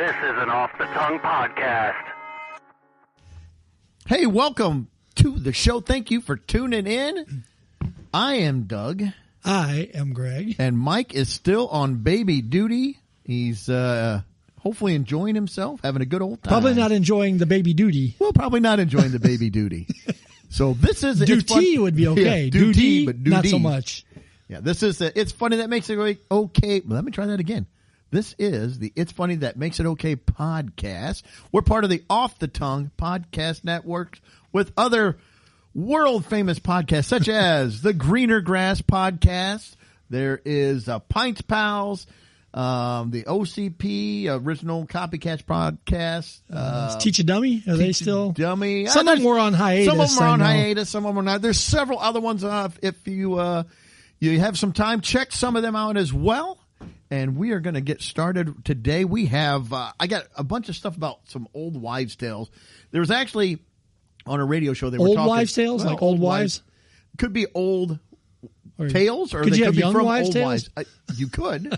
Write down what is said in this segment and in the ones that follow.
This is an Off the Tongue podcast. Hey, welcome to the show. Thank you for tuning in. I am Doug. I am Greg. And Mike is still on baby duty. He's hopefully enjoying himself, having a good old time. Probably not enjoying the baby duty. Well, probably not enjoying the baby duty. So this is... Duty would be okay. Yeah, duty, but not so much. Yeah, this is... It's funny that makes it okay. Let me try that again. This is the It's Funny That Makes It Okay podcast. We're part of the Off the Tongue podcast network with other world-famous podcasts such as the Greener Grass podcast. There is Pints Pals, the OCP, Original Copycats podcast. Teach a Dummy? Are they still? Dummy. Some of them were on hiatus. Some of them are on hiatus. Some of them are not. There's several other ones. If you have some time, check some of them out as well. And we are going to get started today. We have, I got a bunch of stuff about some old wives' tales. There was actually on a radio show, they were talking. Old wives' tales? Like old wives? Could be old tales, or could they you could have be young from wives' old tales? wives. You could.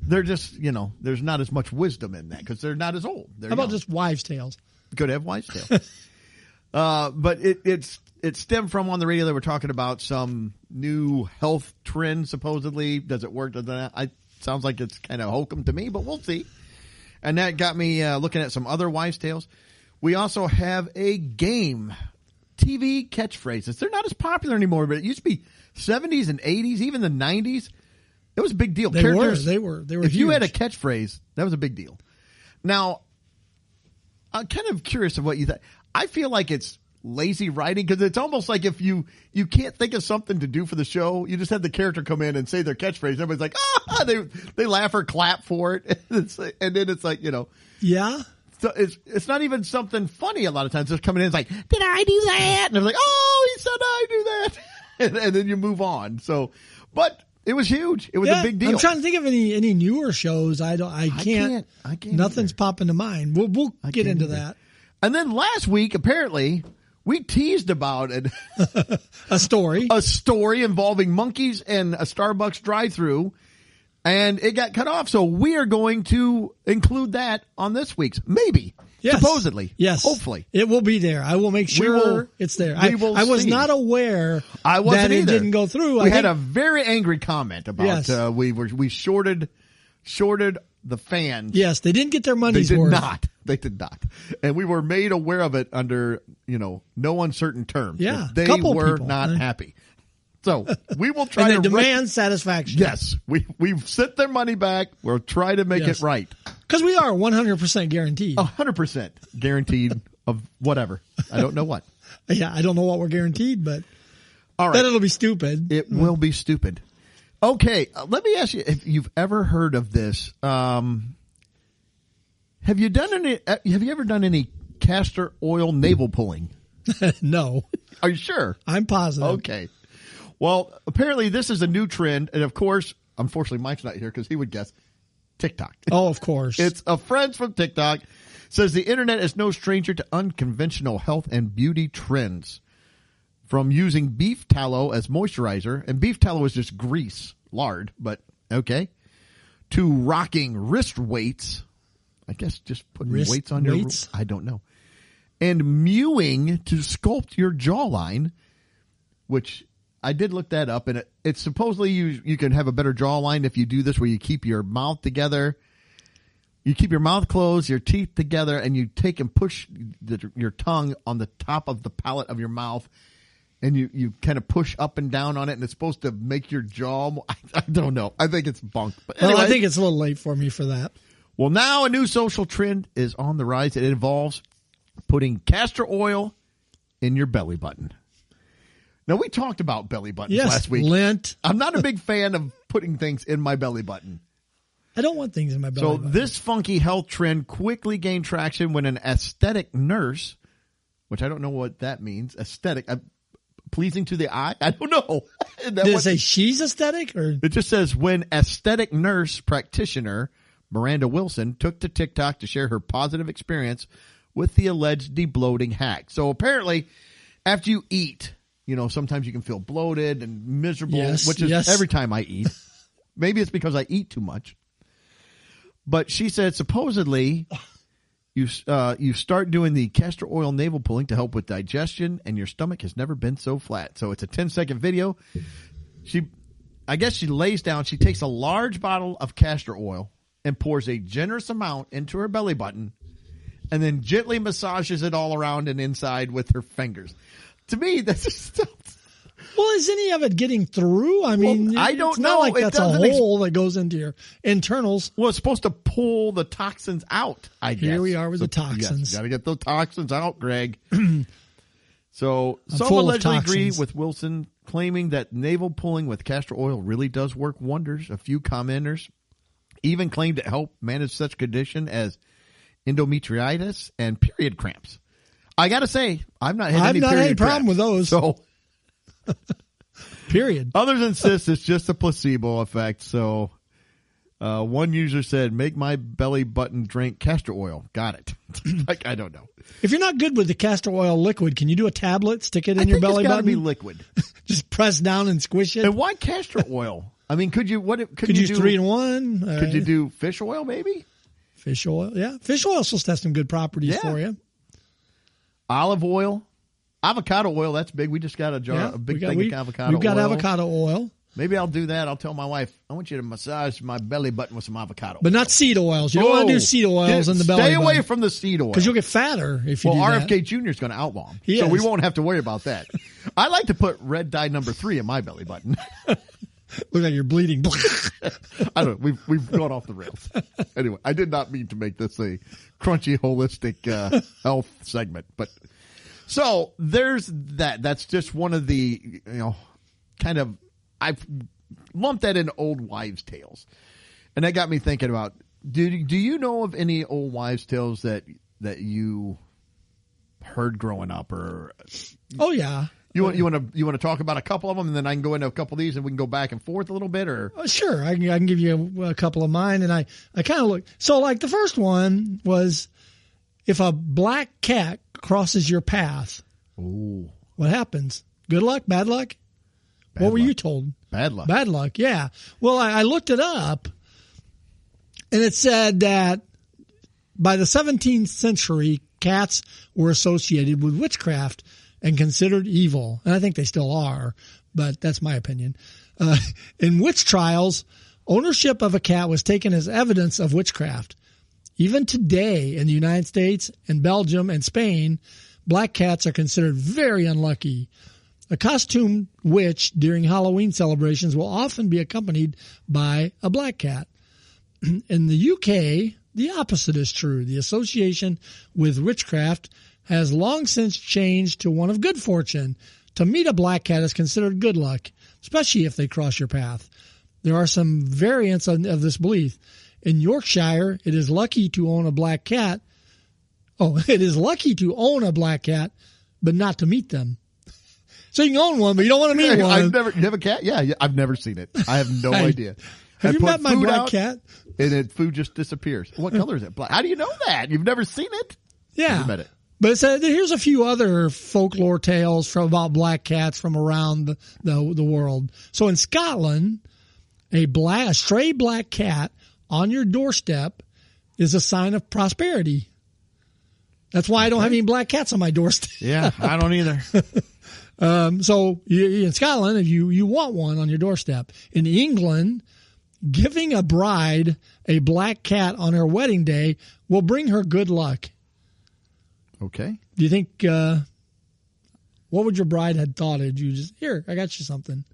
They're just, there's not as much wisdom in that because they're not as old. They're How about young. just wives' tales? Could have wives' tales. But it stemmed from on the radio. They were talking about some new health trend, supposedly. Does it work? Does it? Sounds like it's kind of hokum to me, but we'll see. And that got me looking at some other wives' tales. We also have a game, TV catchphrases. They're not as popular anymore, but it used to be 70s and 80s, even the 90s. It was a big deal. They were If huge. you had a catchphrase, that was a big deal. Now, I'm kind of curious of what you think. I feel like it's lazy writing because it's almost like if you can't think of something to do for the show, you just have the character come in and say their catchphrase. Everybody's like, they laugh or clap for it. And then it's like, Yeah. So it's not even something funny a lot of times. Just coming in, it's like, did I do that? And they're like, oh, he said I do that. and then you move on. So, but it was huge. It was a big deal. I'm trying to think of any newer shows. I can't. Nothing's popping to mind. We'll get into that. And then last week, apparently, we teased about it. A story involving monkeys and a Starbucks drive-thru, and it got cut off. So we are going to include that on this week's, maybe, supposedly, hopefully. It will be there. I will make sure it's there. I was not aware that it didn't go through. We had a very angry comment about we shorted the fans. Yes, they didn't get their money's worth. They did not. And we were made aware of it under, no uncertain terms. Yeah. They were not happy. So we will try to demand satisfaction. Yes. We've sent their money back. We'll try to make it right. Because we are 100% guaranteed. 100% guaranteed of whatever. I don't know what. Yeah, I don't know what we're guaranteed, but all right. Then it'll be stupid. It will be stupid. Okay, let me ask you if you've ever heard of this. Have you ever done any castor oil navel pulling? No. Are you sure? I'm positive. Okay. Well, apparently this is a new trend, and of course, unfortunately, Mike's not here because he would guess TikTok. Oh, of course. It's a friend from TikTok says the internet is no stranger to unconventional health and beauty trends. From using beef tallow as moisturizer, and beef tallow is just grease, lard, but okay, to rocking wrist weights. I guess just putting weights on your wrist. I don't know. And mewing to sculpt your jawline, which I did look that up, and it's supposedly you can have a better jawline if you do this, where you keep your mouth together. You keep your mouth closed, your teeth together, and you take and push your tongue on the top of the palate of your mouth. And you kind of push up and down on it, and it's supposed to make your jaw more, I don't know. I think it's bunk. But anyway, I think it's a little late for me for that. Well, now a new social trend is on the rise. It involves putting castor oil in your belly button. Now, we talked about belly buttons last week. Lint. I'm not a big fan of putting things in my belly button. I don't want things in my belly button. So this funky health trend quickly gained traction when an aesthetic nurse, which I don't know what that means, aesthetic, pleasing to the eye? I don't know. Did it say she's aesthetic? Or it just says when aesthetic nurse practitioner Miranda Wilson took to TikTok to share her positive experience with the alleged debloating hack. So apparently, after you eat, sometimes you can feel bloated and miserable, which is every time I eat. Maybe it's because I eat too much. But she said supposedly you start doing the castor oil navel pulling to help with digestion, and your stomach has never been so flat. So it's a 10-second video. I guess she lays down. She takes a large bottle of castor oil and pours a generous amount into her belly button, and then gently massages it all around and inside with her fingers. To me, that's just... Well, is any of it getting through? I mean, I don't it's know. not like that's a hole that goes into your internals. Well, it's supposed to pull the toxins out, I guess. Here we are with the toxins. Yes, got to get those toxins out, Greg. So some full of allegedly agree toxins. with Wilson, claiming that navel pulling with castor oil really does work wonders. A few commenters even claim to help manage such condition as endometritis and period cramps. I got to say, I've not had any problem with those. So... Period. Others insist it's just a placebo effect. So one user said, make my belly button drink castor oil. Got it. Like, I don't know. If you're not good with the castor oil liquid, can you do a tablet, stick it in your belly button? It's got to button? be liquid. Just press down and squish it. And why castor oil? I mean, could you use do 3-in-1? Could you do fish oil maybe? Fish oil, yeah. Fish oil supposed to have some good properties for you. Olive oil. Avocado oil, that's big. We just got a jar, a big thing of avocado oil. We've got avocado oil. Maybe I'll do that. I'll tell my wife, I want you to massage my belly button with some avocado oil. But not seed oils. You don't want to do seed oils in the belly button. Stay away from the seed oil. Because you'll get fatter if you do that. RFK Jr. is going to outlaw him. So we won't have to worry about that. I like to put red dye number 3 in my belly button. Look like you're bleeding. I don't know. We've gone off the rails. Anyway, I did not mean to make this a crunchy, holistic health segment. But so there's that. That's just one of the, kind of, I've lumped that in old wives' tales. And that got me thinking about, do you know of any old wives' tales that you heard growing up? Or oh, yeah. You want to talk about a couple of them, and then I can go into a couple of these, and we can go back and forth a little bit, or sure, I can give you a couple of mine, and I kind of look. So, like the first one was, if a black cat crosses your path, what happens? Good luck, bad luck. What were you told? Bad luck. Bad luck. Yeah. Well, I looked it up, and it said that by the 17th century, cats were associated with witchcraft and considered evil. And I think they still are, but that's my opinion. In witch trials, ownership of a cat was taken as evidence of witchcraft. Even today in the United States and Belgium and Spain, black cats are considered very unlucky. A costumed witch during Halloween celebrations will often be accompanied by a black cat. In the UK, the opposite is true. The association with witchcraft has long since changed to one of good fortune. To meet a black cat is considered good luck, especially if they cross your path. There are some variants of this belief. In Yorkshire, it is lucky to own a black cat. Oh, it is lucky to own a black cat, but not to meet them. So you can own one, but you don't want to meet one. You have a cat? Yeah, I've never seen it. I have no idea. Have you met my black cat? And food just disappears. What color is it? Black. How do you know that? You've never seen it? Yeah. You met it. But here's a few other folklore tales about black cats from around the world. So in Scotland, a stray black cat on your doorstep is a sign of prosperity. That's why I don't have any black cats on my doorstep. Yeah, I don't either. So in Scotland, if you want one on your doorstep. In England, giving a bride a black cat on her wedding day will bring her good luck. Okay. Do you think, what would your bride had thought? Did you just, here, I got you something.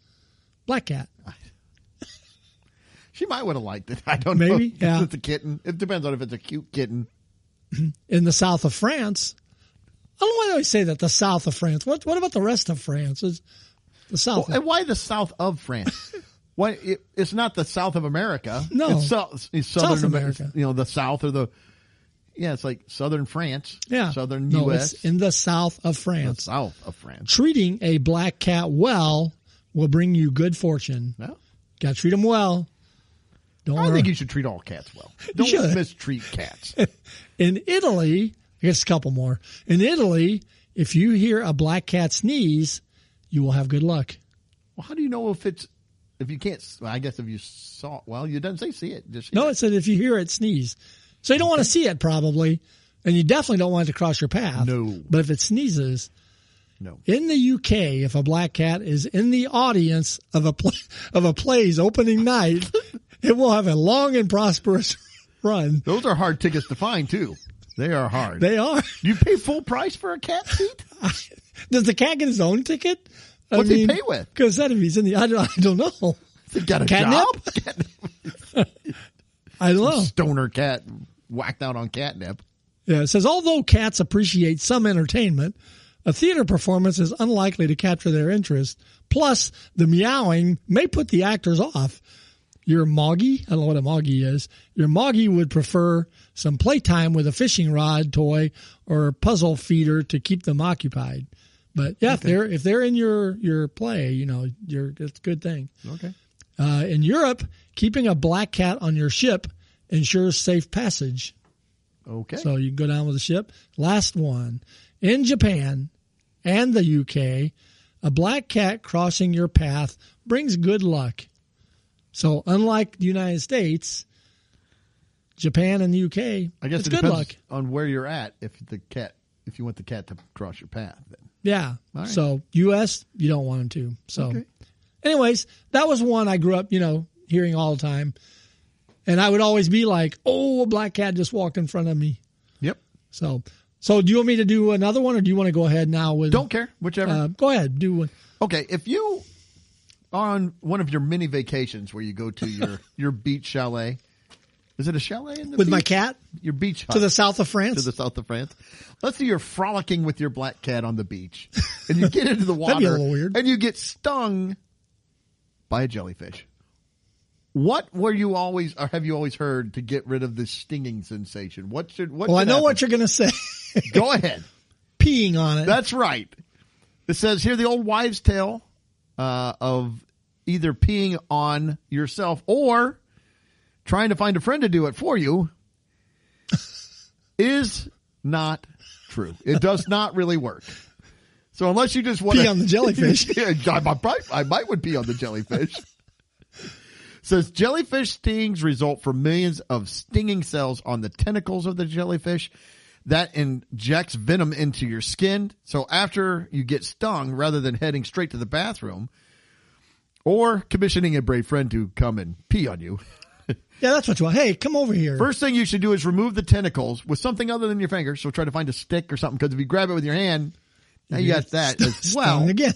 Black cat. She might would have liked it. I don't know. Maybe, yeah. It's a kitten. It depends on if it's a cute kitten. In the south of France, I don't know why I always say that, the south of France. What about the rest of France? It's the south. Well, and why the south of France? Why it's not the south of America. No. It's South America. The south or the... Yeah, it's like southern France. Yeah. Southern No, U.S. it's in the south of France. The south of France. Treating a black cat well will bring you good fortune. No? Got to treat them well. I think you should treat all cats well. Don't mistreat cats. In Italy, I guess a couple more. In Italy, if you hear a black cat sneeze, you will have good luck. Well, how do you know if it's If you can't, I guess if you saw, well, it doesn't say see it. Just No, it said if you hear it sneeze. So you don't want to see it probably, and you definitely don't want it to cross your path. No. But if it sneezes, no. in the UK, if a black cat is in the audience of a play's opening night, it will have a long and prosperous run. Those are hard tickets to find too. They are hard. They are. You pay full price for a cat seat? Does the cat get his own ticket? What's he pay with? Because that if he's in the, I don't know. He got a Catnip? job? I don't know. Stoner cat whacked out on catnip. Yeah, it says, although cats appreciate some entertainment, a theater performance is unlikely to capture their interest. Plus, the meowing may put the actors off. Your moggy, I don't know what a moggy is. Your moggy would prefer some playtime with a fishing rod toy or a puzzle feeder to keep them occupied. But yeah, Okay. if they're in your play, it's a good thing. Okay. In Europe, keeping a black cat on your ship ensures safe passage. Okay. So you can go down with the ship. Last one. In Japan and the UK, a black cat crossing your path brings good luck. So unlike the United States, Japan and the UK, I guess it's it good depends luck. on where you're at if you want the cat to cross your path. Then. Yeah. All right. So U.S., you don't want them to. So Okay. anyways, that was one I grew up, hearing all the time. And I would always be like, oh, a black cat just walked in front of me. Yep. So do you want me to do another one or do you want to go ahead now with? Don't care. Whichever. Go ahead. Do one. Okay. If you are on one of your mini vacations where you go to your beach chalet, is it a chalet in the With beach? my cat? Your beach hut. To the south of France? To the south of France. Let's say you're frolicking with your black cat on the beach, and you get into the water, That'd be a little weird. and you get stung by a jellyfish. What were you always, or have you always heard to get rid of the stinging sensation? What I know happen? what you're going to say. Go ahead. Peeing on it. That's right. It says here the old wives' tale of either peeing on yourself or trying to find a friend to do it for you is not true. It does not really work. So unless you just want Pee on the jellyfish. Yeah, I might would pee on the jellyfish. Says jellyfish stings result from millions of stinging cells on the tentacles of the jellyfish that injects venom into your skin. So after you get stung, rather than heading straight to the bathroom or commissioning a brave friend to come and pee on you, Yeah, that's what you want. Hey, come over here. first thing you should do is remove the tentacles with something other than your finger. So try to find a stick or something, because if you grab it with your hand, now you got that as well. Stung again.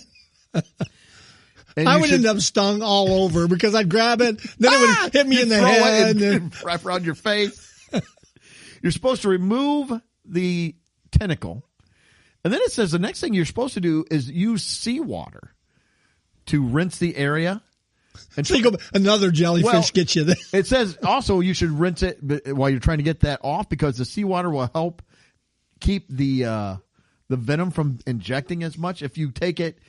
And I you would should end up stung all over because I'd grab it, then it would hit me in the throw it head. and wrap around your face. You're supposed to remove the tentacle. And then it says the next thing you're supposed to do is use seawater to rinse the area. And So you go, another jellyfish gets you there. It says also you should rinse it while you're trying to get that off, because the seawater will help keep the venom from injecting as much. If you take it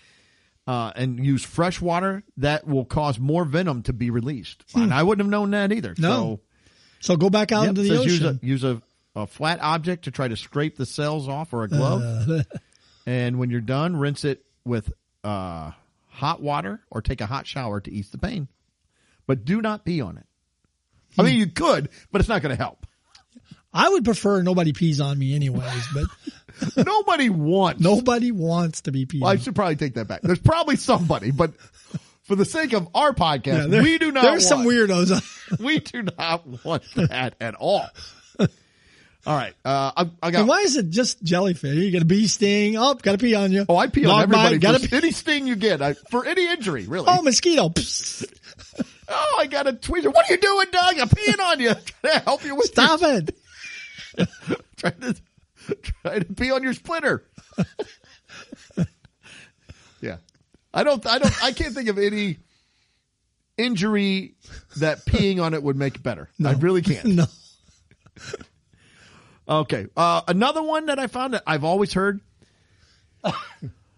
and use fresh water, that will cause more venom to be released. And I wouldn't have known that either. No. So go back out into the ocean. Use a flat object to try to scrape the cells off, or a glove. And when you're done, rinse it with hot water or take a hot shower to ease the pain. But do not pee on it. I mean, you could, but it's not going to help. I would prefer nobody pees on me anyways, but Nobody wants. nobody wants to be peed Well, I on. should probably take that back. There's probably somebody, but for the sake of our podcast, Yeah, we do not There's some want- weirdos. We do not want that at all. All right. I got. And why is it just jellyfish? You get a bee sting. Oh, got to pee on you. Oh, I pee on Dog everybody bite, for any sting you get. For any injury, really. Oh, mosquito. Psst. Oh, I got a tweezer. What are you doing, Doug? I'm peeing on you. Trying to help you with Stop it. try to pee on your splitter. Yeah. I can't think of any injury that peeing on it would make better. No. I really can't. No. Okay. Another one that I found that I've always heard.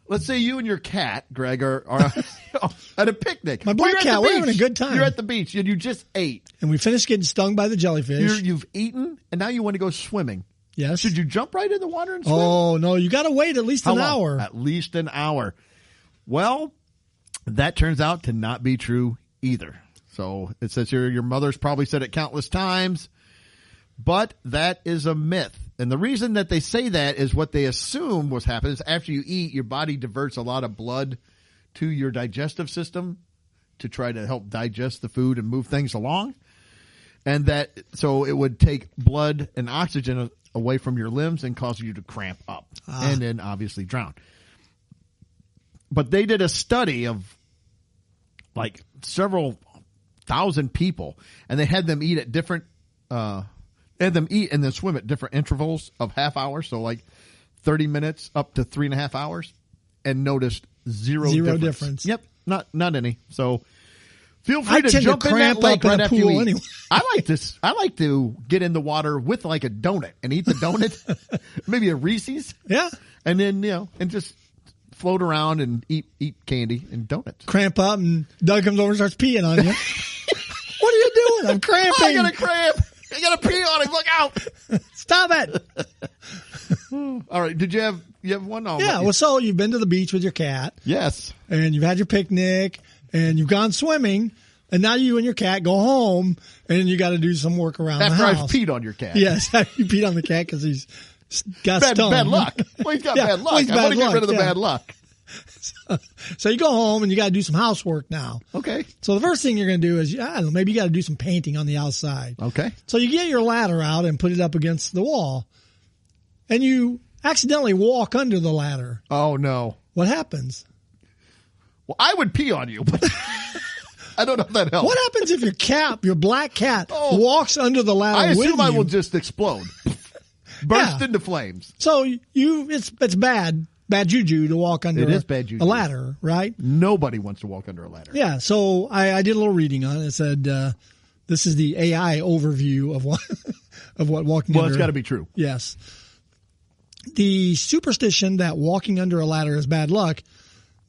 Let's say you and your cat, Greg, are at a picnic. My black You're at cat, the we're beach. having a good time. You're at the beach and you just ate. And we finished getting stung by the jellyfish. You've eaten and now you want to go swimming. Yes. Should you jump right in the water and swim? Oh, no. You got to wait at least How an long? hour. At least an hour. Well, that turns out to not be true either. So it says here, your mother's probably said it countless times, but that is a myth. And the reason that they say that is what they assume was happening is after you eat, your body diverts a lot of blood to your digestive system to try to help digest the food and move things along. And that, so it would take blood and oxygen away from your limbs and cause you to cramp up and then obviously drown. But they did a study of like several thousand people, and they had them eat at different, had them eat and then swim at different intervals of half hours. So like 30 minutes up to 3.5 hours, and noticed zero difference. Yep. Not any. So feel free to jump in that lake right after you eat. Anyway. I like to get in the water with like a donut and eat the donut, maybe a Reese's. Yeah. And then, and just float around and eat candy and donuts. Cramp up and Doug comes over and starts peeing on you. What are you doing? I'm cramping. I got a cramp. I got to pee on him. Look out. Stop it. All right. Did you have one? Yeah. Well, so you've been to the beach with your cat. Yes. And you've had your picnic and you've gone swimming. And now you and your cat go home and you got to do some work around the house. After I've peed on your cat. Yes. You peed on the cat because he's got stung. Bad luck. Well, he's got bad luck. I want to get rid of the bad luck. So you go home and you got to do some housework now. Okay. So the first thing you're going to do is, I don't know, maybe you got to do some painting on the outside. Okay. So you get your ladder out and put it up against the wall, and you accidentally walk under the ladder. Oh, no. What happens? Well, I would pee on you, but I don't know if that helps. What happens if your black cat walks under the ladder with you? I assume I will just explode. Burst into flames. So it's bad juju to walk under a ladder, right? Nobody wants to walk under a ladder. Yeah, so I did a little reading on it. It said this is the AI overview of what walking under. Well, it's got to be true. Yes. The superstition that walking under a ladder is bad luck,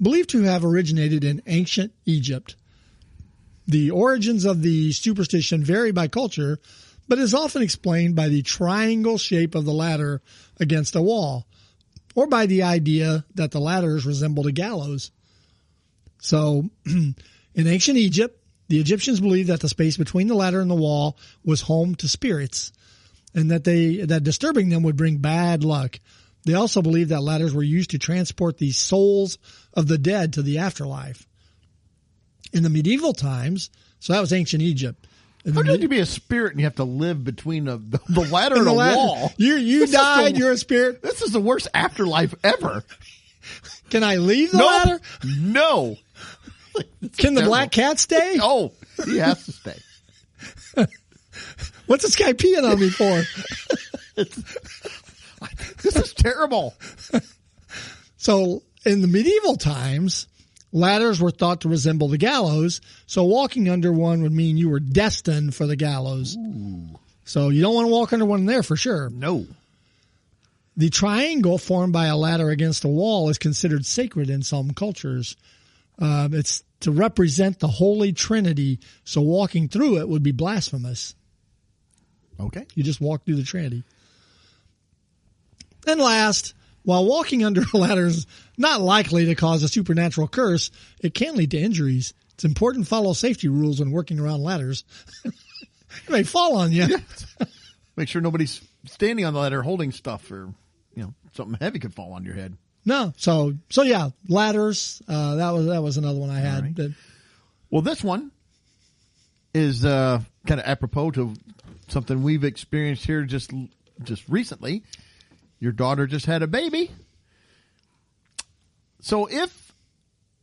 believed to have originated in ancient Egypt. The origins of the superstition vary by culture, but is often explained by the triangle shape of the ladder against a wall, or by the idea that the ladders resembled a gallows. So, in ancient Egypt, the Egyptians believed that the space between the ladder and the wall was home to spirits, and that disturbing them would bring bad luck. They also believed that ladders were used to transport the souls of the dead to the afterlife. In the medieval times, so that was ancient Egypt. How did you be a spirit and you have to live between the ladder and a wall? You died, you're a spirit. This is the worst afterlife ever. Can I leave the ladder? No. Can the black cat stay? Oh, he has to stay. What's this guy peeing on me for? This is terrible. So in the medieval times, ladders were thought to resemble the gallows, so walking under one would mean you were destined for the gallows. Ooh. So you don't want to walk under one there for sure. No. The triangle formed by a ladder against a wall is considered sacred in some cultures. It's to represent the Holy Trinity, so walking through it would be blasphemous. Okay. You just walk through the Trinity. And last, while walking under a ladder is not likely to cause a supernatural curse, it can lead to injuries. It's important to follow safety rules when working around ladders. It may fall on you. Yeah. Make sure nobody's standing on the ladder holding stuff, or something heavy could fall on your head. No, so yeah, ladders. That was another one I had. Right. Well, this one is kind of apropos to something we've experienced here just recently. Your daughter just had a baby. So if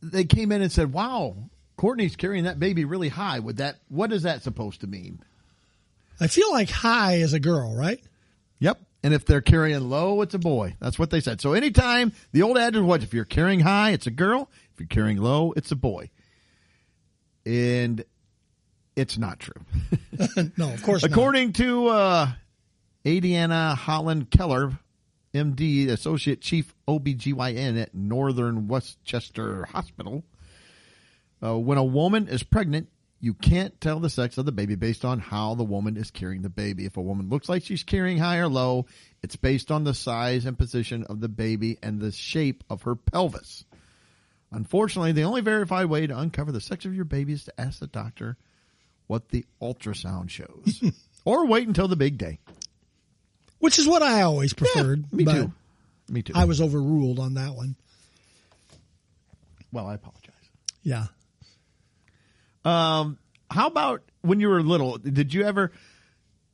they came in and said, "Wow, Courtney's carrying that baby really high," what is that supposed to mean? I feel like high is a girl, right? Yep. And if they're carrying low, it's a boy. That's what they said. So anytime, the old adage was, if you're carrying high, it's a girl. If you're carrying low, it's a boy. And it's not true. No, of course not. According to Adiana Holland Keller, MD, Associate Chief OBGYN at Northern Westchester Hospital, when a woman is pregnant, you can't tell the sex of the baby based on how the woman is carrying the baby. If a woman looks like she's carrying high or low, it's based on the size and position of the baby and the shape of her pelvis. Unfortunately, the only verified way to uncover the sex of your baby is to ask the doctor what the ultrasound shows. Or wait until the big day. Which is what I always preferred. Yeah, me but too. Me too. I was overruled on that one. Well, I apologize. Yeah. How about when you were little? Did you ever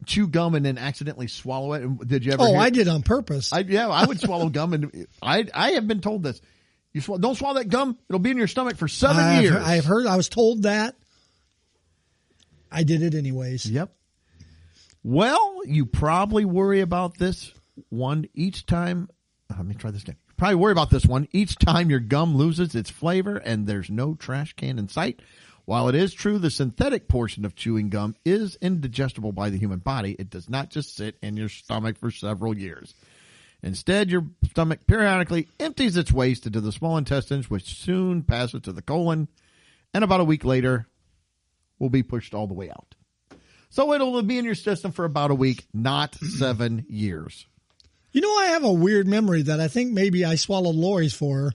chew gum and then accidentally swallow it? And did you ever? Oh, I did on purpose. I would swallow gum, and I have been told this. Don't swallow that gum; it'll be in your stomach for 7 years. I've heard. I was told that. I did it anyways. Yep. Well, you probably worry about this one each time. Let me try this again. Probably worry about this one each time your gum loses its flavor and there's no trash can in sight. While it is true the synthetic portion of chewing gum is indigestible by the human body, it does not just sit in your stomach for several years. Instead, your stomach periodically empties its waste into the small intestines, which soon passes to the colon, and about a week later will be pushed all the way out. So it'll be in your system for about a week, not 7 years. You know, I have a weird memory that I think maybe I swallowed Lori's for her.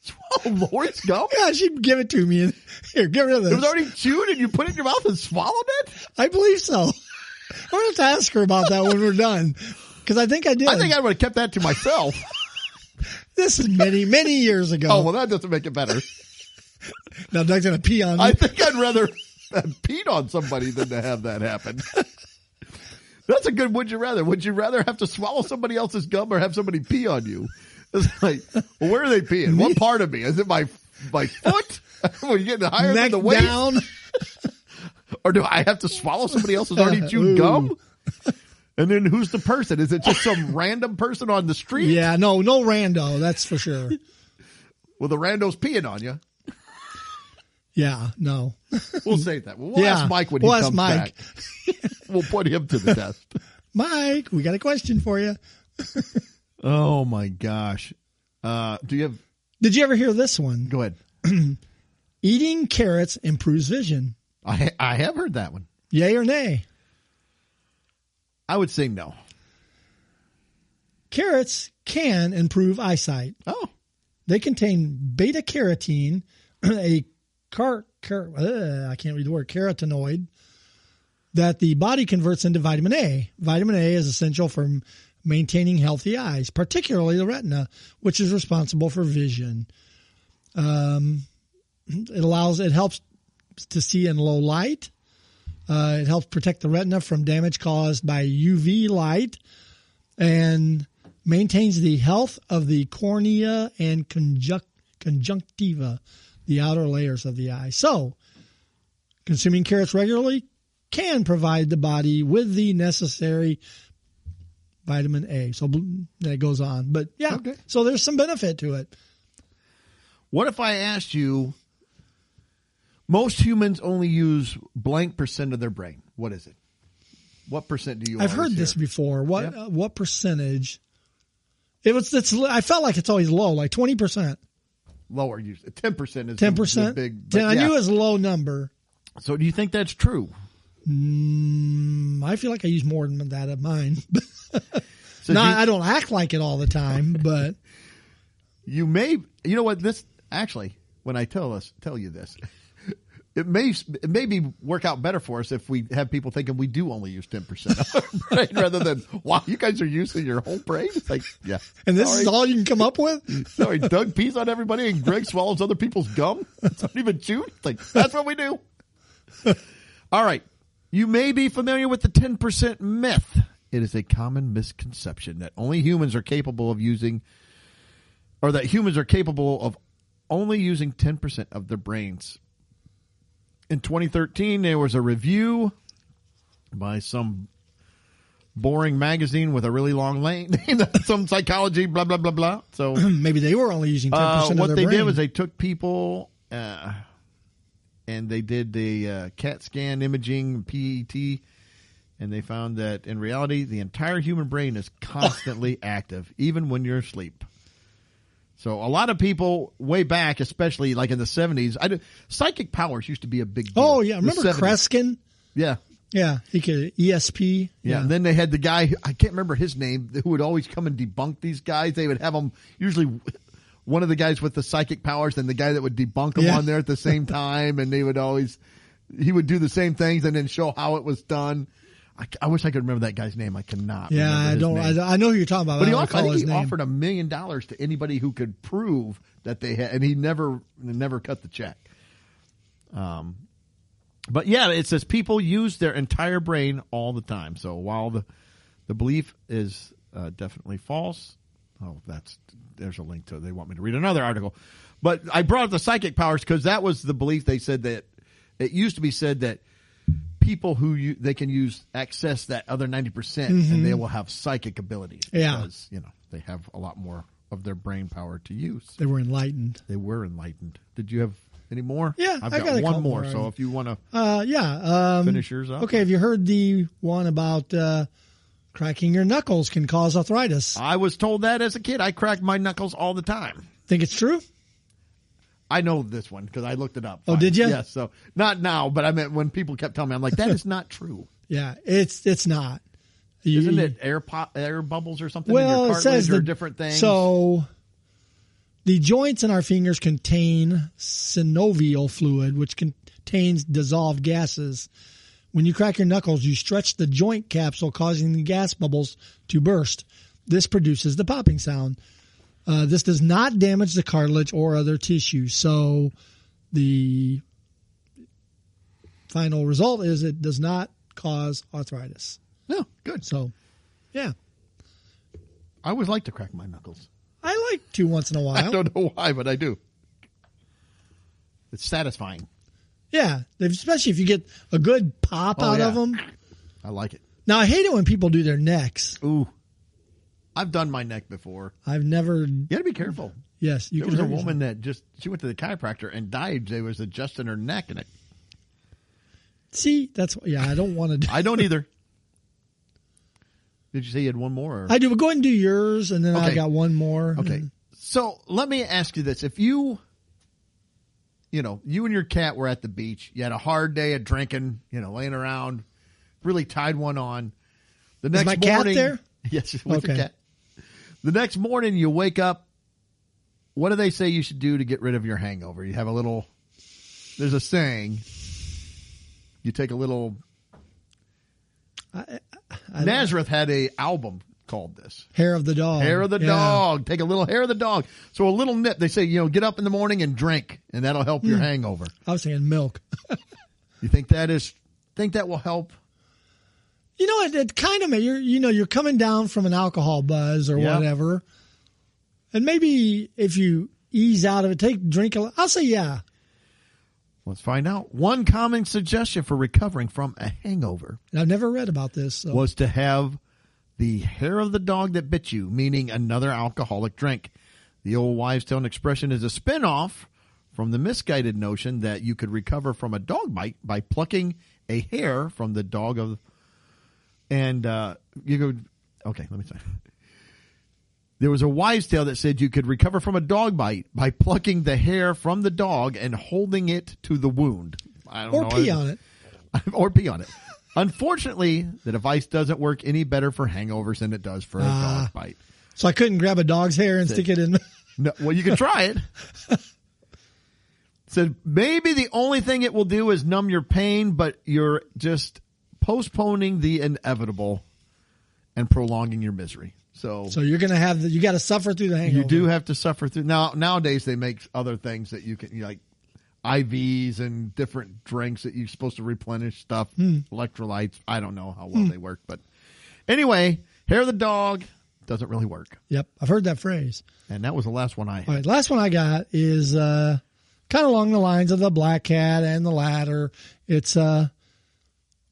Swallowed Lori's gum? Yeah, she'd give it to me. And here, get rid of this. It was already chewed and you put it in your mouth and swallowed it? I believe so. I'm going to have to ask her about that when we're done. Because I think I did. I think I would have kept that to myself. This is many, many years ago. Oh, well, that doesn't make it better. Now Doug's going to pee on me. I think I'd rather have peed on somebody than to have that happen. That's a good would you rather. Would you rather have to swallow somebody else's gum or have somebody pee on you? It's like, well, where are they peeing? What part of me? Is it my foot? Are you getting higher Neck than the waist? down. Or do I have to swallow somebody else's already chewed gum? And then who's the person? Is it just some random person on the street? Yeah, no rando. That's for sure. Well, the rando's peeing on you. Yeah, no. We'll say that. We'll ask Mike when he comes back. We'll put him to the test. Mike, we got a question for you. Oh my gosh. Did you ever hear this one? Go ahead. Eating carrots improves vision. I have heard that one. Yay or nay? I would say no. Carrots can improve eyesight. Oh. They contain beta carotene, a I can't read the word, carotenoid, that the body converts into vitamin A. Vitamin A is essential for maintaining healthy eyes, particularly the retina, which is responsible for vision. It helps to see in low light. It helps protect the retina from damage caused by UV light and maintains the health of the cornea and conjunctiva, the outer layers of the eye. So, consuming carrots regularly can provide the body with the necessary vitamin A. So that goes on. But yeah, okay. So there's some benefit to it. What if I asked you, most humans only use blank percent of their brain. What is it? What percent do you? I've heard this before. What percentage? I felt like it's always low, like 20%. Lower, 10% is 10%. Big. I knew it was a low number. So, do you think that's true? I feel like I use more than that of mine. I don't act like it all the time, but you may. You know what? This actually, when I tell you this. It may work out better for us if we have people thinking we do only use 10% of our brain rather than, wow, you guys are using your whole brain? It's like, yeah. And this is all you can come up with? Sorry, Doug pees on everybody and Greg swallows other people's gum? It's not even chewed? It's like, that's what we do. All right. You may be familiar with the 10% myth. It is a common misconception that humans are capable of only using 10% of their brains. In 2013, there was a review by some boring magazine with a really long name, some psychology, blah, blah, blah, blah. So maybe they were only using 10% of their brain. What they did was they took people and they did the CAT scan imaging, PET, and they found that in reality, the entire human brain is constantly active, even when you're asleep. So a lot of people way back, especially like in the 70s, psychic powers used to be a big deal. Oh, yeah. Remember Kreskin? Yeah. Yeah. He could ESP. Yeah. And then they had the guy, I can't remember his name, who would always come and debunk these guys. They would have them usually one of the guys with the psychic powers and the guy that would debunk them on there at the same time, and he would do the same things and then show how it was done. I wish I could remember that guy's name. I cannot. Yeah, I don't. I know who you're talking about. But he offered $1 million to anybody who could prove that they had, and he never cut the check. But yeah, it says people use their entire brain all the time. So while the belief is definitely false, there's a link to it. They want me to read another article, but I brought up the psychic powers because that was the belief. They said that it used to be said that people who they can access that other 90%, and they will have psychic abilities because they have a lot more of their brain power to use. They were enlightened. Did you have any more? Yeah, I've I got one more. more. So if you want to, finish yours up. Okay, have you heard the one about cracking your knuckles can cause arthritis? I was told that as a kid. I cracked my knuckles all the time. Think it's true? I know this one because I looked it up. Oh, did you? Yes. So not now, but I meant when people kept telling me, I'm like, that is not true. Yeah, it's not. Isn't it air bubbles or something well, in your it cartilage says or different things? So the joints in our fingers contain synovial fluid, which contains dissolved gases. When you crack your knuckles, you stretch the joint capsule, causing the gas bubbles to burst. This produces the popping sound. This does not damage the cartilage or other tissue. So the final result is it does not cause arthritis. No, good. So, yeah. I always like to crack my knuckles. I like to once in a while. I don't know why, but I do. It's satisfying. Yeah, especially if you get a good pop out of them. I like it. Now, I hate it when people do their necks. Ooh. I've done my neck before. I've never. You got to be careful. Yes, there was a woman that she went to the chiropractor and died. They was adjusting her neck, and it. See, I don't want to do. I don't either. Did you say you had one more? Or? I do. But go ahead and do yours, and then I got one more. Okay. So let me ask you this: if you and your cat were at the beach, you had a hard day of drinking, laying around, really tied one on. The next morning, cat there? Yes, with the cat. The next morning, you wake up. What do they say you should do to get rid of your hangover? You have there's a saying. You take a little. Nazareth had an album called this. Hair of the dog. Hair of the dog. Take a little hair of the dog. So a little nip. They say, get up in the morning and drink, and that'll help your hangover. I was saying milk. You think that will help? It kind of you're coming down from an alcohol buzz or whatever, and maybe if you ease out of it, drink a. I'll say yeah. Let's find out. One common suggestion for recovering from a hangover. And I've never read about this. So. Was to have the hair of the dog that bit you, meaning another alcoholic drink. The old wives' tale expression is a spinoff from the misguided notion that you could recover from a dog bite by plucking a hair from the dog of. And you go, okay, let me say. There was a wives' tale that said you could recover from a dog bite by plucking the hair from the dog and holding it to the wound. I don't know. Or pee on it. Or pee on it. Unfortunately, the device doesn't work any better for hangovers than it does for a dog bite. So I couldn't grab a dog's hair and stick it in. No, well, you can try it. Said maybe the only thing it will do is numb your pain, but you're just postponing the inevitable and prolonging your misery. So you're going to you got to suffer through the hangover. You do have to suffer through. Nowadays they make other things that you can, like IVs and different drinks that you're supposed to replenish stuff, electrolytes. I don't know how well they work, but anyway, hair of the dog doesn't really work. Yep. I've heard that phrase. And that was the last one I had. All right. Last one I got is, kind of along the lines of the black cat and the ladder. It's,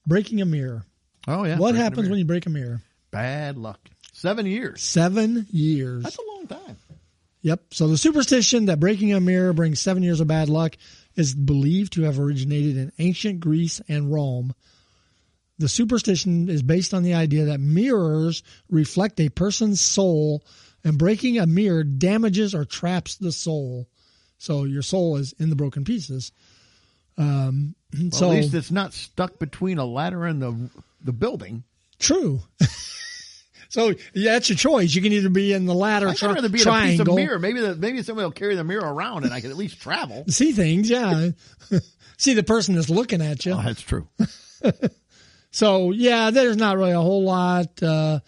breaking a mirror. Oh yeah. What happens when you break a mirror? Bad luck. 7 years. 7 years. That's a long time. Yep. So the superstition that breaking a mirror brings 7 years of bad luck is believed to have originated in ancient Greece and Rome. The superstition is based on the idea that mirrors reflect a person's soul, and breaking a mirror damages or traps the soul. So your soul is in the broken pieces. Well, at least it's not stuck between a ladder and the building. True. So yeah, that's your choice. You can either be in the ladder I'd rather be in a piece of triangle. mirror. Maybe somebody will carry the mirror around and I can at least travel. See things, yeah. See the person that's looking at you. Oh, that's true. So yeah, there's not really a whole lot. So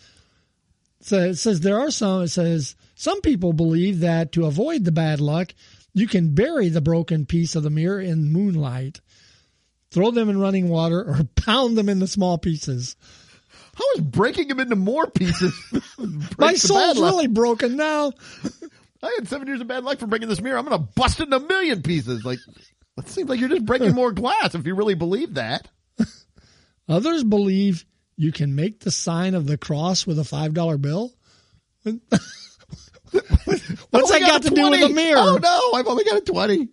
it says there are some. It says some people believe that to avoid the bad luck, you can bury the broken piece of the mirror in moonlight, throw them in running water, or pound them into small pieces. How is breaking them into more pieces? My soul's really broken now. I had 7 years of bad luck for breaking this mirror. I'm going to bust it into a million pieces. Like, it seems like you're just breaking more glass if you really believe that. Others believe you can make the sign of the cross with a $5 bill. What's that got to do with a mirror? Oh no, I've only got a 20.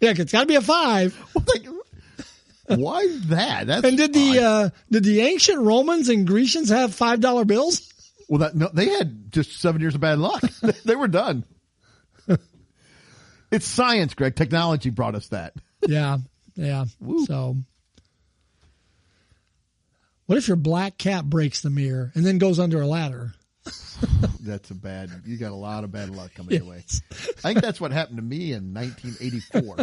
Yeah, it's got to be a 5. Like, why that? That's and did the ancient Romans and Grecians have $5 bills? Well, no, they had just 7 years of bad luck. They were done. It's science, Greg. Technology brought us that. Yeah. Woo. So, what if your black cat breaks the mirror and then goes under a ladder? That's you got a lot of bad luck coming your way. I think that's what happened to me in 1984.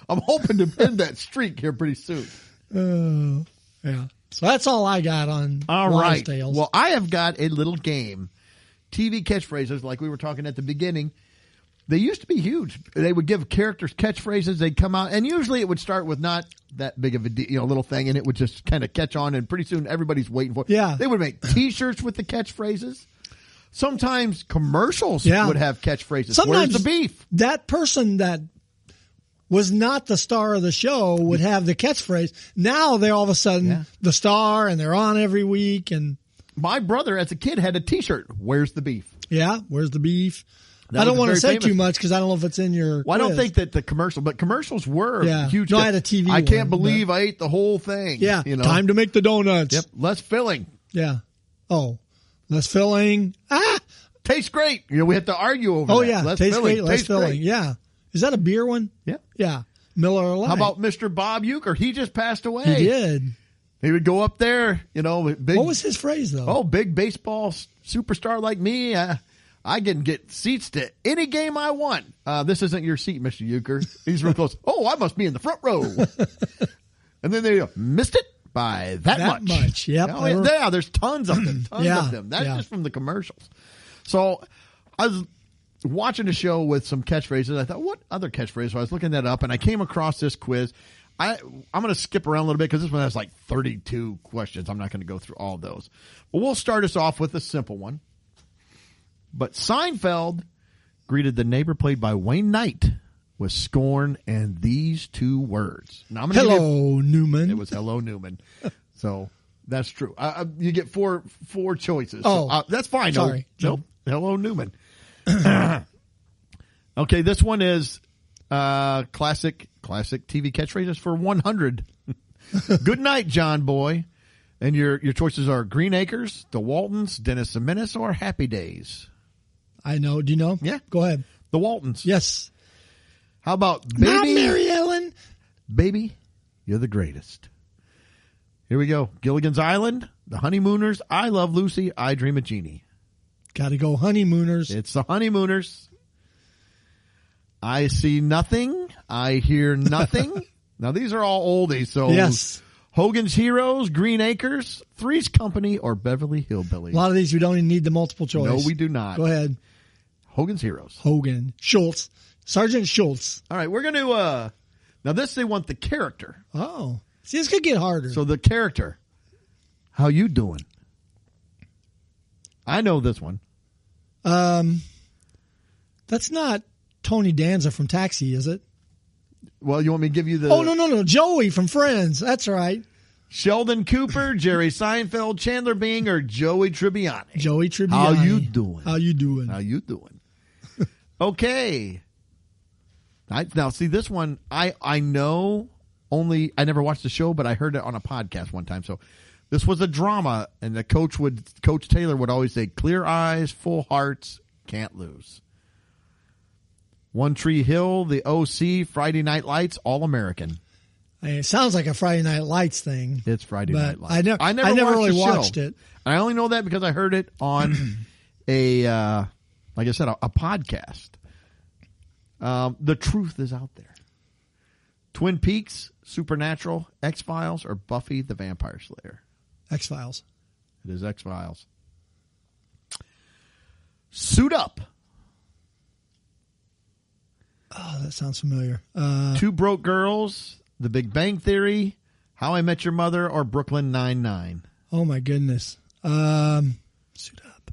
I'm hoping to end that streak here pretty soon. Yeah. So that's all I got on All Wives' right. Tales. Well, I have got a little game. TV catchphrases, like we were talking at the beginning. They used to be huge. They would give characters catchphrases. They'd come out, and usually it would start with not that big of a little thing, and it would just kind of catch on, and pretty soon everybody's waiting for it. Yeah. They would make T-shirts with the catchphrases. Sometimes commercials would have catchphrases. Sometimes Where's the beef? That person that was not the star of the show would have the catchphrase. Now they're all of a sudden the star, and they're on every week. And my brother, as a kid, had a T-shirt. Where's the beef? Yeah, where's the beef? That I don't want to say famous. too much because I don't know if it's in your Well, I don't quiz. think that the commercials were huge. No, I had a TV I can't one, believe I ate the whole thing. Yeah, you know? time to make the donuts. Yep, less filling. Yeah. Oh, less filling. Tastes great. We have to argue over Oh, that. yeah. Less Tastes filling. great, less Tastes filling. great. Yeah. Is that a beer one? Yeah. Yeah. Miller or Lite. How about Mr. Bob Euchre? He just passed away. He did. He would go up there, big. What was his phrase, though? Oh, big baseball superstar like me. I can get seats to any game I want. This isn't your seat, Mr. Euchre. He's real close. Oh, I must be in the front row. And then they missed it by that much. Yep. Yeah, there's tons of them. Tons Yeah, of them. That's yeah. just from the commercials. So I was watching a show with some catchphrases. I thought, what other catchphrase? So I was looking that up, and I came across this quiz. I'm going to skip around a little bit because this one has like 32 questions. I'm not going to go through all those. But we'll start us off with a simple one. But Seinfeld greeted the neighbor played by Wayne Knight with scorn and these two words. Now, I'm gonna Hello, Newman. It was hello, Newman. So that's true. You get four choices. Oh, so, that's fine. Sorry. Nope. Hello, Newman. Okay, this one is classic TV catchphrases for 100. Good night, John Boy. And your choices are Green Acres, The Waltons, Dennis the Menace, or Happy Days. I know. Do you know? Yeah. Go ahead. The Waltons. Yes. How about Baby? Not Mary Ellen. Baby, you're the greatest. Here we go. Gilligan's Island, The Honeymooners, I Love Lucy, I Dream of Jeannie. Got to go Honeymooners. It's The Honeymooners. I see nothing. I hear nothing. Now, these are all oldies. So Yes. Hogan's Heroes, Green Acres, Three's Company, or Beverly Hillbillies. A lot of these we don't even need the multiple choice. No, we do not. Go ahead. Hogan's Heroes. Hogan. Schultz. Sergeant Schultz. All right, we're going to, now this they want the character. Oh. See, this could get harder. So the character. How you doing? I know this one. That's not Tony Danza from Taxi, is it? Well, you want me to give you the... Oh, no. Joey from Friends. That's right. Sheldon Cooper, Jerry Seinfeld, Chandler Bing, or Joey Tribbiani? Joey Tribbiani. How you doing? How you doing? How you doing? Okay. Now, see, this one, I know only... I never watched the show, but I heard it on a podcast one time. So this was a drama, and the Coach Taylor would always say, clear eyes, full hearts, can't lose. One Tree Hill, The OC, Friday Night Lights, All American. It sounds like a Friday Night Lights thing. It's Friday but Night Lights. I never really the show. watched it. I only know that because I heard it on like I said, a podcast. The truth is out there. Twin Peaks, Supernatural, X-Files, or Buffy the Vampire Slayer? X-Files. It is X-Files. Suit Up. Oh, that sounds familiar. Two Broke Girls, The Big Bang Theory, How I Met Your Mother, or Brooklyn Nine-Nine? Oh, my goodness. Suit Up.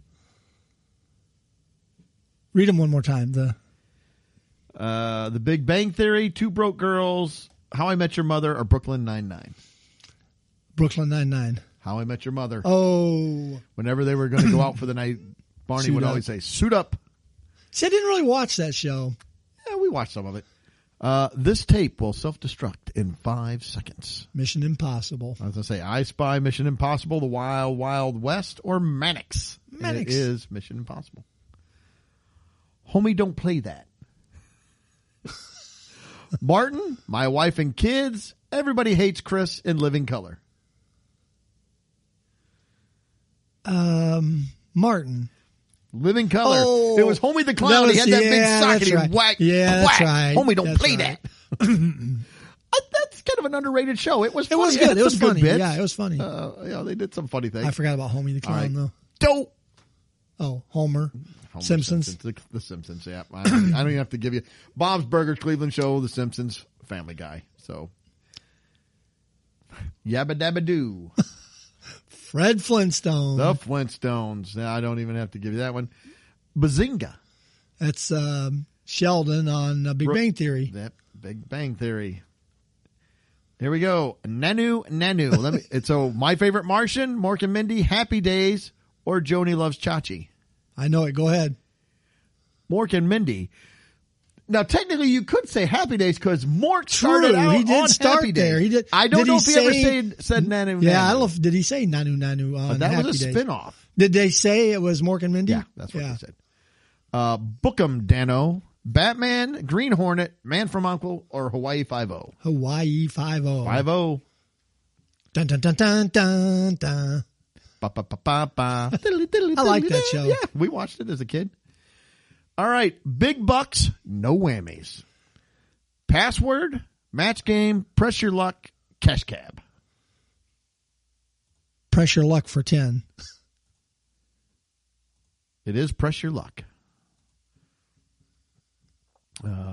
Read them one more time. The Big Bang Theory, Two Broke Girls, How I Met Your Mother, or Brooklyn Nine-Nine? Brooklyn Nine-Nine. How I Met Your Mother. Oh. Whenever they were going to go out for the night, Barney Suit would up. always say, "Suit up." See, I didn't really watch that show. Yeah, we watched some of it. This tape will self-destruct in 5 seconds. Mission Impossible. I was going to say, I Spy, Mission Impossible, The Wild Wild West, or Mannix. And it is Mission Impossible. Homie, don't play that. Martin, My Wife and Kids, Everybody Hates Chris, in Living Color. Martin. Living Color. Oh, it was Homie the Clown. He had that big sock and he right. whacked. Yeah, whack. that's right. Homie, don't That's play right. that. That's kind of an underrated show. It was funny. It was good. It was some funny. bits. Yeah, it was funny. They did some funny things. I forgot about Homie the Clown, right. though. Don't. Oh, Homer Simpsons. The Simpsons, yeah. I don't even have to give you. Bob's Burgers, Cleveland Show, The Simpsons, Family Guy. So, Yabba Dabba Doo. Fred Flintstone. The Flintstones. I don't even have to give you that one. Bazinga. That's Sheldon on Big Bang Theory. That Big Bang Theory. Here we go. Nanu. So, My Favorite Martian, Mork and Mindy, Happy Days, or Joni Loves Chachi. I know it. Go ahead. Mork and Mindy. Now, technically, you could say Happy Days because Mork started out he did on start Happy there. Days. He did. I don't did know he if he ever said Nanu. Yeah, Nanu. I don't know. Did he say Nanu Nanu on That Happy was a Days? spinoff. Did they say it was Mork and Mindy? Yeah, that's what they said. Book 'em, Dano. Batman, Green Hornet, Man from U.N.C.L.E., or Hawaii Five-0. Hawaii 5-0. 5-0. Dun dun dun dun dun dun. Ba, ba, ba, ba, ba. I like that show. Yeah, we watched it as a kid. All right, Big Bucks, no whammies. Password, Match Game, Press Your Luck, Cash Cab. Press Your Luck for 10. It is Press Your Luck.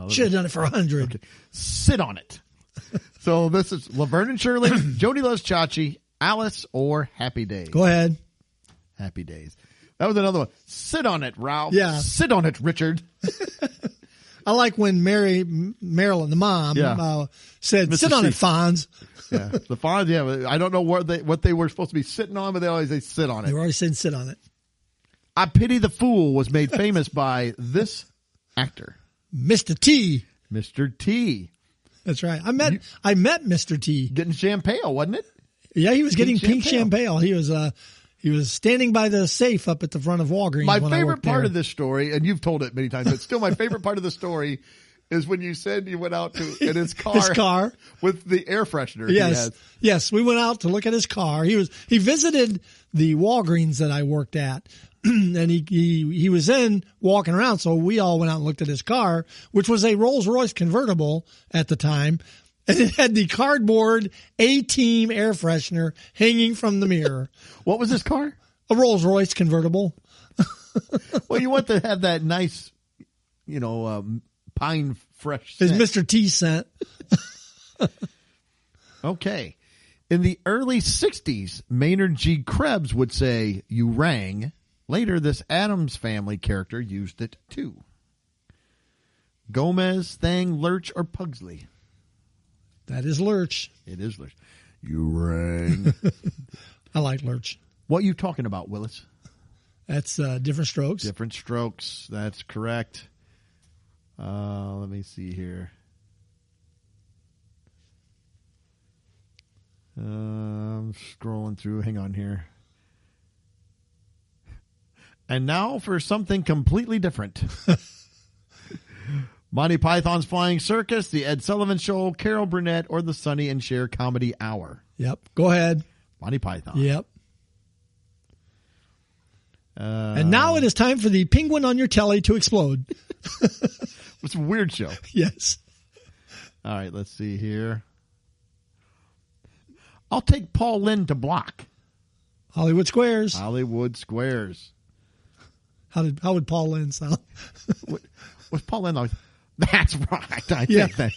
Should have done it for 100. Okay. Sit on it. So this is Laverne and Shirley, Joni Loves Chachi, Alice, or Happy Days. Go ahead. Happy Days. That was another one. Sit on it, Ralph. Yeah. Sit on it, Richard. I like when Marilyn, the mom, said, Mrs. sit on C. it, Fonz. Yeah. The Fonz, yeah. I don't know what they were supposed to be sitting on, but they always say sit on They it. were always saying sit on it. I Pity the Fool was made famous by this actor. Mr. T. Mr. T. That's right. I met Mr. T. Getting champagne, wasn't it? Yeah, he was getting pink champagne. champagne. He was standing by the safe up at the front of Walgreens. My when I favorite worked part there. of this story, and you've told it many times, but still my favorite part of the story is when you said you went out in his car with the air freshener. Yes. We went out to look at his car. He visited the Walgreens that I worked at, and he was in walking around. So we all went out and looked at his car, which was a Rolls-Royce convertible at the time. And it had the cardboard A-Team air freshener hanging from the mirror. What was this car? A Rolls-Royce convertible. Well, you want to have that nice, pine fresh His scent. Mr. T scent. Okay. In the early 60s, Maynard G. Krebs would say, "You rang." Later, this Addams Family character used it too. Gomez, Thang, Lurch, or Pugsley? That is Lurch. It is Lurch. You rang. I like Lurch. What are you talking about, Willis? That's Different Strokes. Different Strokes. That's correct. Let me see here. I'm scrolling through. Hang on here. And now for something completely different. Monty Python's Flying Circus, The Ed Sullivan Show, Carol Burnett, or The Sonny and Cher Comedy Hour. Yep. Go ahead. Monty Python. Yep. And now it is time for the penguin on your telly to explode. It's a weird show. Yes. All right, let's see here. I'll take Paul Lynde to block. Hollywood Squares. Hollywood Squares. How would Paul Lynde sound? Was Paul Lynde always? That's right. I Yeah. think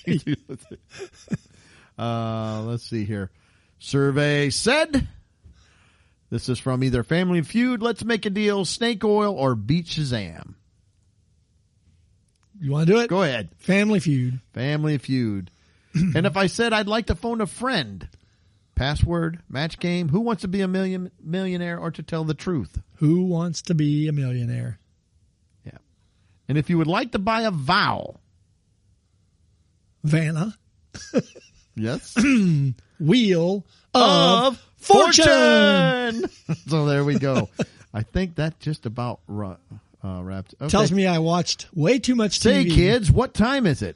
that. Let's see here. Survey said. This is from either Family Feud, Let's Make a Deal, Snake Oil, or Beat Shazam. You want to do it? Go ahead. Family Feud. Family Feud. And if I said I'd like to phone a friend, password, match game, who wants to be a millionaire or to tell the truth? Who wants to be a millionaire? Yeah. And if you would like to buy a vowel. Vanna. Yes. Wheel of Fortune. So there we go. I think that just about wrapped. Okay. Tells me I watched way too much TV. Say, kids, what time is it?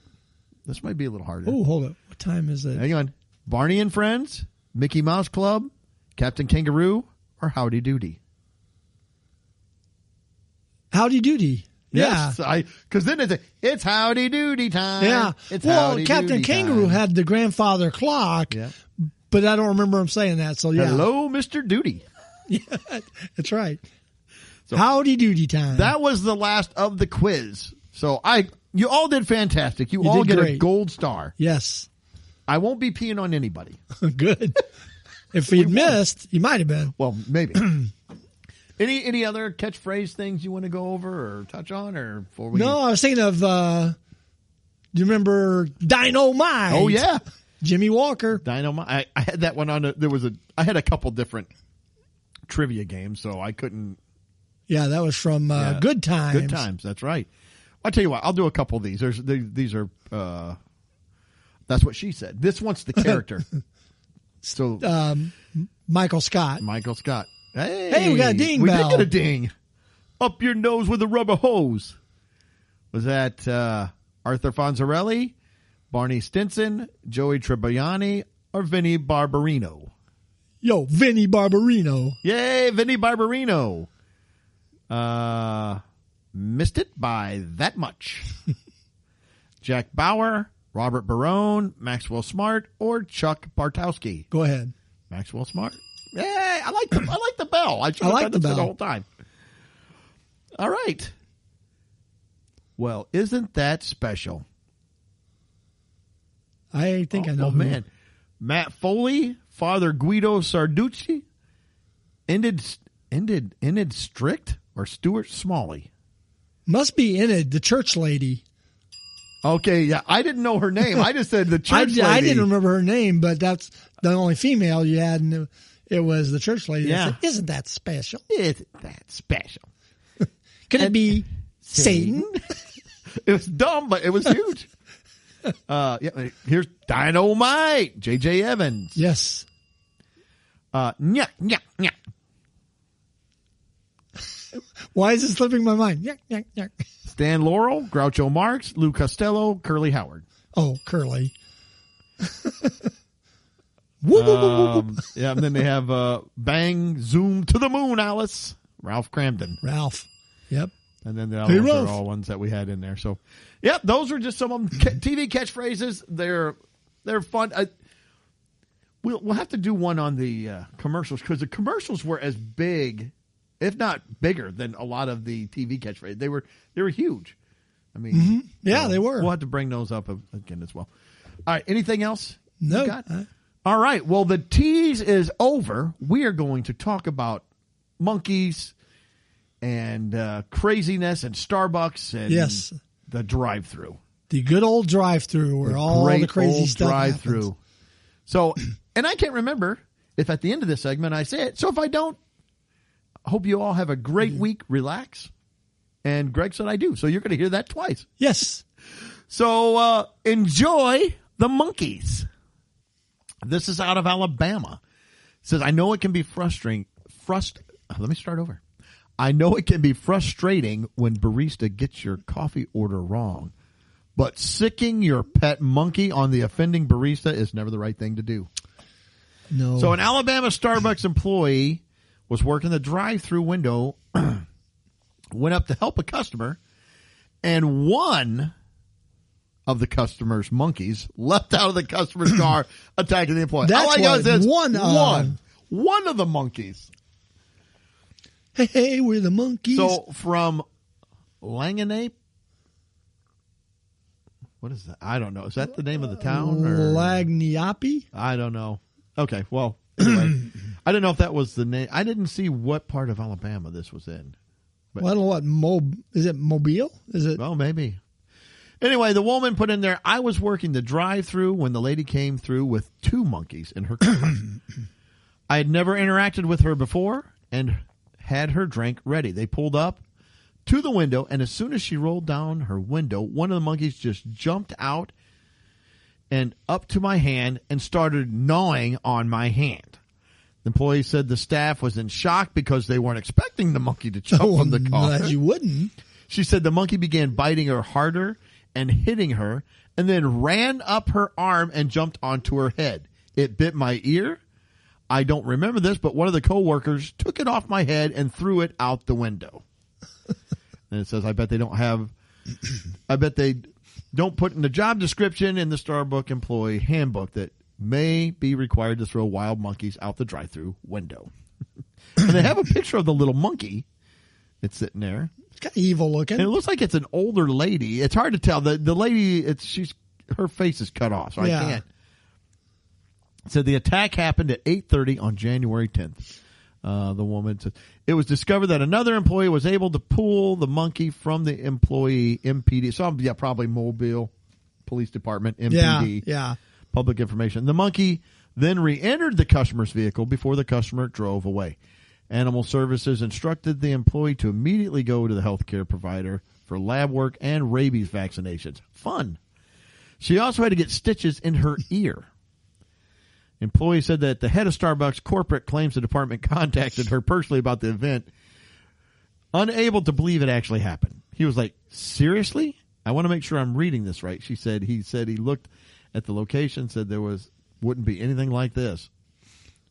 This might be a little harder. Oh, hold up. What time is it? Hang on. Barney and Friends, Mickey Mouse Club, Captain Kangaroo, or Howdy Doody? Howdy Doody. Yeah. Yes, because then it's Howdy Doody time. Yeah. It's well, Howdy Captain Doody Kangaroo time. had the grandfather clock, Yeah. but I don't remember him saying that. So, yeah. Hello, Mr. Doody. Yeah, that's right. So- Howdy Doody time. That was the last of the quiz. So you all did fantastic. You all did get a great. gold star. Yes. I won't be peeing on anybody. Good. If he'd missed, he might have been. Well, maybe. Any other catchphrase things you want to go over or touch on, or before we? No, I was thinking of, do you remember Dynamite? Oh yeah, Jimmy Walker. Dynamite. I had that one on. I had a couple different trivia games, so I couldn't. Yeah, that was from Good Times. Good Times. That's right. I'll tell you what. I'll do a couple of these. These are. That's what she said. This one's the character. So Michael Scott. Michael Scott. Hey, we got a ding We bell. did get a ding. Up your nose with a rubber hose. Was that Arthur Fonzarelli, Barney Stinson, Joey Tribbiani, or Vinnie Barbarino? Yo, Vinnie Barbarino. Yay, Vinnie Barbarino. Missed it by that much. Jack Bauer, Robert Barone, Maxwell Smart, or Chuck Bartowski? Go ahead. Maxwell Smart. Hey, I like the bell. I like the bell the whole time. All right. Well, isn't that special? I think I know. Oh who. man, Matt Foley, Father Guido Sarducci, ended Strict, or Stuart Smalley? Must be Enid, the church lady. Okay, yeah, I didn't know her name. I just said the church lady. I didn't remember her name, but that's the only female you had, and it was the church lady. Yeah. Said, isn't that special? Isn't that special? Could it be Satan? It was dumb, but it was huge. Yeah, here's Dynamite, J.J. Evans. Yes. Nya, nya, nya. Why is it slipping my mind? Yuck, yuck, yuck. Stan Laurel, Groucho Marx, Lou Costello, Curly Howard. Oh, Curly. Whoop, whoop, whoop, whoop. Yeah, and then they have Bang, Zoom to the Moon, Alice, Ralph Cramden. Ralph. Yep. And then the other ones Ralph. are all ones that we had in there. So, yeah, those are just some of them. TV catchphrases. They're fun. We'll have to do one on the commercials, because the commercials were as big, if not bigger, than a lot of the TV catchphrases. They were huge. I mean, Yeah, they were. We'll have to bring those up again as well. All right, anything else? No. You got? All right. Well, the tease is over. We are going to talk about monkeys and craziness and Starbucks and Yes. the drive-thru. The good old drive-thru where all the Great crazy old stuff drive-thru. happens. So, and I can't remember if at the end of this segment I say it. So if I don't, I hope you all have a great week. Relax. And Greg said I do. So you're going to hear that twice. Yes. So enjoy the monkeys. This is out of Alabama. It says, I know it can be frustrating. Let me start over. I know it can be frustrating when barista gets your coffee order wrong, but sicking your pet monkey on the offending barista is never the right thing to do. No. So an Alabama Starbucks employee was working the drive-thru window, went up to help a customer, and one of the customer's monkeys leapt out of the customer's car, attacking the employee. That's one of the monkeys. Hey, we're the monkeys. So from Langenape, what is that? I don't know. Is that the name of the town? Or? Lagniapi? I don't know. Okay, well, anyway, I didn't know if that was the name. I didn't see what part of Alabama this was in. But, Well, I don't know what is it Mobile? Is it? well, maybe. Anyway, the woman put in there, I was working the drive-thru when the lady came through with 2 monkeys in her car. I had never interacted with her before and had her drink ready. They pulled up to the window, and as soon as she rolled down her window, one of the monkeys just jumped out and up to my hand and started gnawing on my hand. The employee said the staff was in shock because they weren't expecting the monkey to jump from the car. Glad you wouldn't. She said the monkey began biting her harder and hitting her, and then ran up her arm and jumped onto her head. It bit my ear. I don't remember this, but one of the coworkers took it off my head and threw it out the window. And it says, I bet they don't put in the job description in the Starbucks employee handbook that may be required to throw wild monkeys out the drive-thru window. And they have a picture of the little monkey. It's sitting there. It's kind of evil looking. And it looks like it's an older lady. It's hard to tell. The lady, her face is cut off, so I can't. It said the attack happened at 8:30 on January 10th. The woman said it was discovered that another employee was able to pull the monkey from the employee MPD. So probably Mobile Police Department, MPD. Yeah. Public information. The monkey then re-entered the customer's vehicle before the customer drove away. Animal Services instructed the employee to immediately go to the healthcare provider for lab work and rabies vaccinations. Fun. She also had to get stitches in her ear. Employee said that the head of Starbucks corporate claims the department contacted her personally about the event, unable to believe it actually happened. He was like, seriously? I want to make sure I'm reading this right. He said he looked at the location, said there wouldn't be anything like this.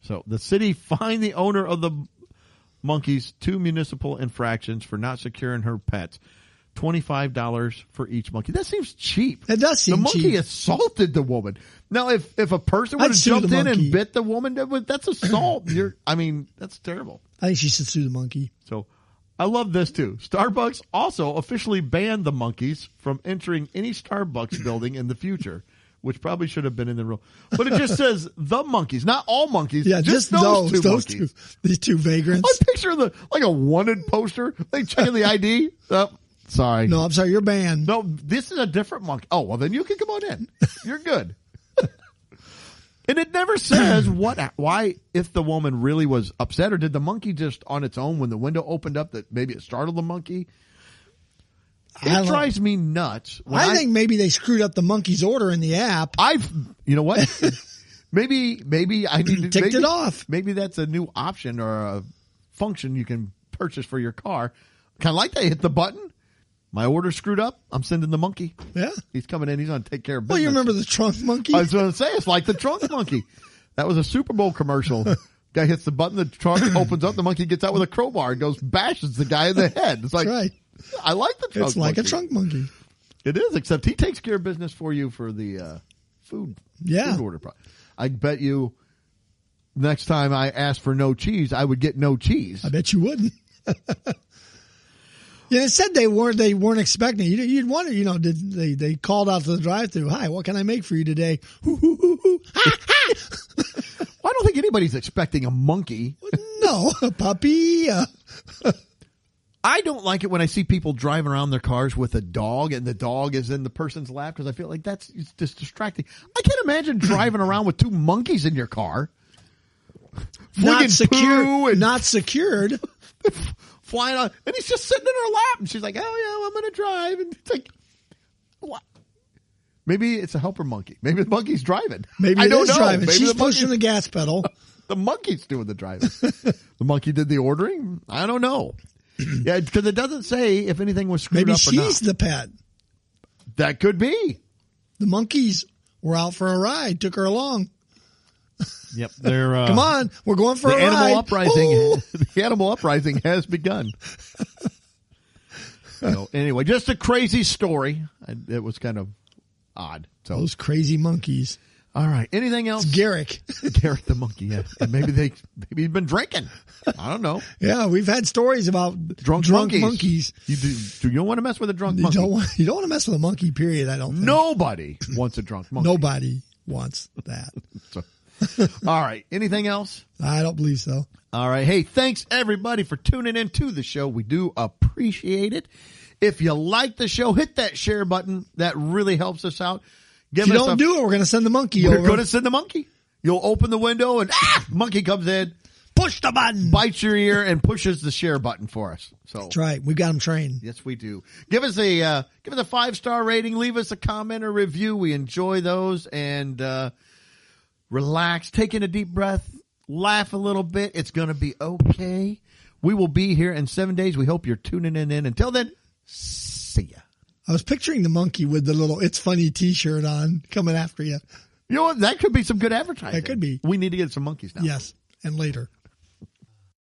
So the city fined the owner of the monkeys 2 municipal infractions for not securing her pets. $25 for each monkey. That seems cheap. It does seem cheap. The monkey assaulted the woman. Now, if a person would have jumped in and bit the woman, that's assault. That's terrible. I think she should sue the monkey. So, I love this too. Starbucks also officially banned the monkeys from entering any Starbucks building in the future, which probably should have been in the rule. But it just says the monkeys, not all monkeys. Yeah, just those two monkeys. These 2 vagrants. I picture like a wanted poster, like checking the ID. Sorry. No, I'm sorry. You're banned. No, this is a different monkey. Oh, well, then you can come on in. You're good. And it never says why, if the woman really was upset, or did the monkey just on its own when the window opened up that maybe it startled the monkey? It drives me nuts. I think maybe they screwed up the monkey's order in the app. You know what? maybe I need to ticked it off. Maybe that's a new option or a function you can purchase for your car. Kind of like that. Hit the button. My order screwed up. I'm sending the monkey. Yeah. He's coming in. He's going to take care of business. Well, you remember the trunk monkey? I was going to say, it's like the trunk monkey. That was a Super Bowl commercial. Guy hits the button, the trunk opens up, the monkey gets out with a crowbar and goes, bashes the guy in the head. It's like, that's right. I like the trunk monkey. It's like a trunk monkey. It is, except he takes care of business for you for the food order. I bet you next time I asked for no cheese, I would get no cheese. I bet you wouldn't. Yeah, it said they weren't expecting it. You'd wonder, they called out to the drive-thru. Hi, what can I make for you today? Hoo, hoo, hoo, hoo. Ha, ha. Well, I don't think anybody's expecting a monkey. No, a puppy. I don't like it when I see people driving around their cars with a dog and the dog is in the person's lap because I feel like it's just distracting. I can't imagine driving around with 2 monkeys in your car. Not secured. Flying on, and he's just sitting in her lap, and she's like, "Oh yeah, I'm going to drive." And it's like, what? Maybe it's a helper monkey. Maybe the monkey's driving. Maybe I don't know. driving. Maybe She's pushing the gas pedal. The monkey's doing the driving. The monkey did the ordering. I don't know. Yeah, because it doesn't say if anything was screwed Maybe up or not. she's the pet. That could be. The monkeys were out for a ride, took her along. Yep, they're Come on, we're going for a animal ride. uprising. Ooh. The animal uprising has begun. So anyway, just a crazy story. It was kind of odd. So Those crazy monkeys. all right. Anything else? It's Garrick. Garrick the monkey. Yeah, and maybe he's been drinking. I don't know. Yeah, we've had stories about Drunk monkeys. You don't want to mess with a drunk You monkey. don't want to mess with a monkey. Period. I don't think. Nobody wants a drunk monkey. Nobody wants that. So, all right. Anything else? I don't believe so. All right. Hey, thanks everybody for tuning in to the show. We do appreciate it. If you like the show, hit that share button. That really helps us out. If you don't do it, we're going to send the monkey over. We're going to send the monkey. You'll open the window and monkey comes in, Push the button. bites your ear, and pushes the share button for us. So That's right. We got them trained. yes, we do. Give us a 5-star rating. Leave us a comment or review. We enjoy those. And relax. Take in a deep breath. Laugh a little bit. It's going to be okay. We will be here in 7 days. We hope you're tuning in. Until then, see ya. I was picturing the monkey with the little "It's Funny" T-shirt on coming after you. You know what? That could be some good advertising. That could be. We need to get some monkeys now. Yes, and later.